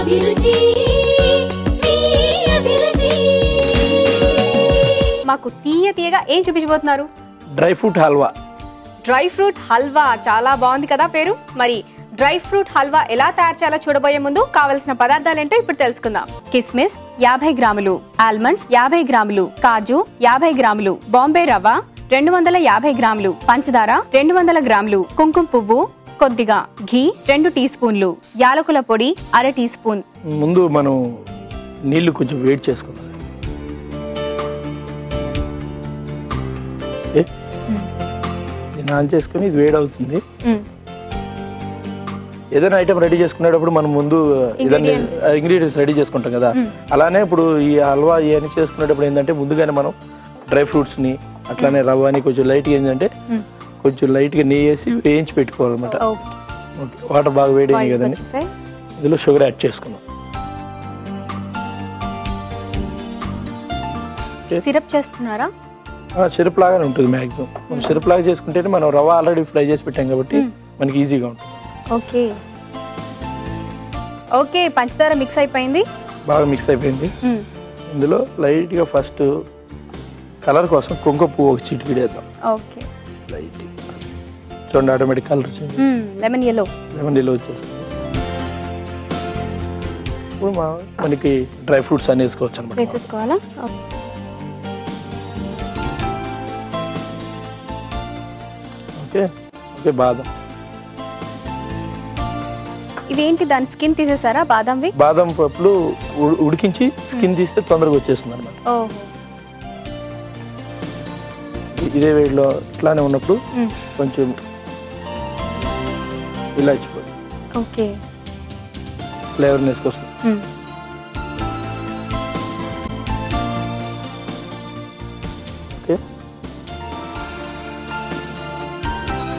అభిరుచి మీ అభిరుచి. మాకు తీయగా ఏం చూపించబోతున్నారు? Dry fruit halwa. Dry fruit halwa చాలా బాగుంది కదా పేరు. మరి డ్రై ఫ్రూట్ హల్వా ఎలా తయారు చేయాలో చూడబోయే ముందు కావలసిన పదార్థాలు ఏంటో ఇప్పుడు తెలుసుకుందాం. కిస్మిస్ 50 గ్రాములు, ఆల్మండ్స్ 50 గ్రాములు, కాజు 50 గ్రాములు, బాంబే రవ్వ 250 గ్రాములు, పంచదార 200 గ్రాములు, కుంకుమ పువ్వు కొద్దిగా, ఘీ 2 టీ స్పూన్లు, యాలకుల పొడి 1/2 టీ స్పూన్. ముందు మనం నీళ్లు కొంచెం వేడి చేసుకుందాం. ఆన్ చేసుకుని ఇది వేడి అవుతుంది. ఏదైనా ఐటమ్ రెడీ చేసుకునేటప్పుడు మనం ముందు ఇంగ్రీడియంట్స్ రెడీ చేసుకుంటాం కదా, అలానే ఇప్పుడు ఈ హల్వా ఇవన్నీ చేసుకునేటప్పుడు ఏంటంటే ముందుగానే మనం డ్రై ఫ్రూట్స్ని అట్లానే రవ్వని కొంచెం లైట్గా ఏంటంటే కొంచెం లైట్గా నెయ్యి వేసి వేయించి పెట్టుకోవాలన్నమాట. వాటర్ బాగా వేడి అయింది కదండి, ఇందులో షుగర్ యాడ్ చేసుకున్నాం. సిరప్ చేస్తున్నారా? సిరప్ లాగానే ఉంటుంది మ్యాక్సిమం. మనం సిరప్ లాగా చేసుకుంటే మనం రవ్వ ఆల్రెడీ ఫ్రై చేసి పెట్టాం కాబట్టి మనకి ఈజీగా ఉంటుంది. ఓకే ఓకే, పంచదార మిక్స్ అయిపోయింది, బాగా మిక్స్ అయిపోయింది. ఇందులో లైట్గా ఫస్ట్ కలర్ కోసం కుంకుమ పువ్వు ఒక చిటికెడు వేద్దాం. ఓకే, లైట్ చూడండి, ఆటోమేటిక్ కలర్ వచ్చింది. లెమన్ ఎల్లో వచ్చేస్తుంది. ఇప్పుడు మనకి డ్రై ఫ్రూట్స్ అన్ని వేసుకోవచ్చు అనమాట. వేసేసుకోవాలా? ఓకే ఓకే, బాదం. ఇవేంటి, దాని స్కిన్ తీసేసారా బాదంవి? బాదం పప్పులు ఉడికించి స్కిన్ తీస్తే తొందరగా వచ్చేస్తుంది అనమాట. ఇదే వేడిలో ఇట్లానే ఉన్నప్పుడు కొంచెం ఇలాచి పొడి, ఓకే, ఫ్లేవర్ వేసుకొస్తుంది. ఓకే,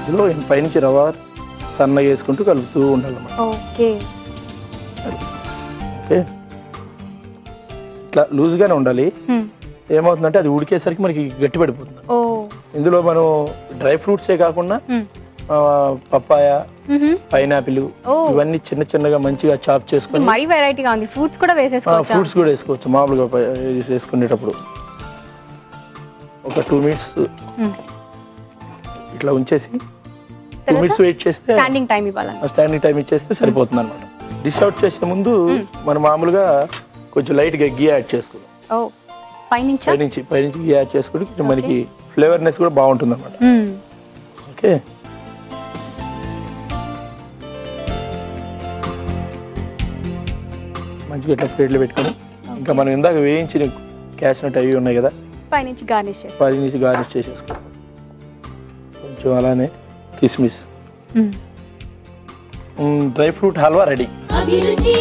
ఇందులో పైనుంచి రవ్వ సన్నగా వేసుకుంటూ కలుపుతూ ఉండాలన్నమాట. ఓకే ఓకే, ఇట్లా లూజ్గానే ఉండాలి. ఏమవుతుందంటే అది ఉడికేసరికి మనకి గట్టి పడిపోతుంది. ఇందులో మనం డ్రై ఫ్రూట్సే కాకుండా పప్పాయ, పైనాపిల్ ఇవన్నీ చిన్న చిన్నగా మంచిగా చాప్ చేసుకుని మరీ వెరైటీగా ఉంది. ఫ్రూట్స్ కూడా వేసేసుకోవచ్చు. ఫ్రూట్స్ కూడా వేసుకోవచ్చు మామూలుగా వేసుకునేటప్పుడు. ఒక 2 minutes ఇట్లా ఉంచేసి 2 minutes వెయిట్ చేస్తే స్టాండింగ్ టైం ఇవ్వాలి. స్టాండింగ్ టైం ఇచ్చేస్తే సరిపోతుంది అనమాట. డిష్ అవుట్ చేసే ముందు మనం మామూలుగా కొంచెం లైట్గా గీ యాడ్ చేసుకుందాం. పైనుంచి గీ యాడ్ చేసుకుంటే కొంచెం మనకి ఫ్లేవర్నెస్ కూడా బాగుంటుంది అనమాట. ఓకే, మంచిగా ఇట్లా ప్లేట్లో పెట్టుకొని ఇంకా మనం ఇందాక వేయించిన క్యాష్నట్ అవి ఉన్నాయి కదా, పైనుంచి గార్నిష్ చేసేసుకోవాలి. కొంచెం అలానే కిస్మిస్. Dry fruit halwa ready. అభిరుచి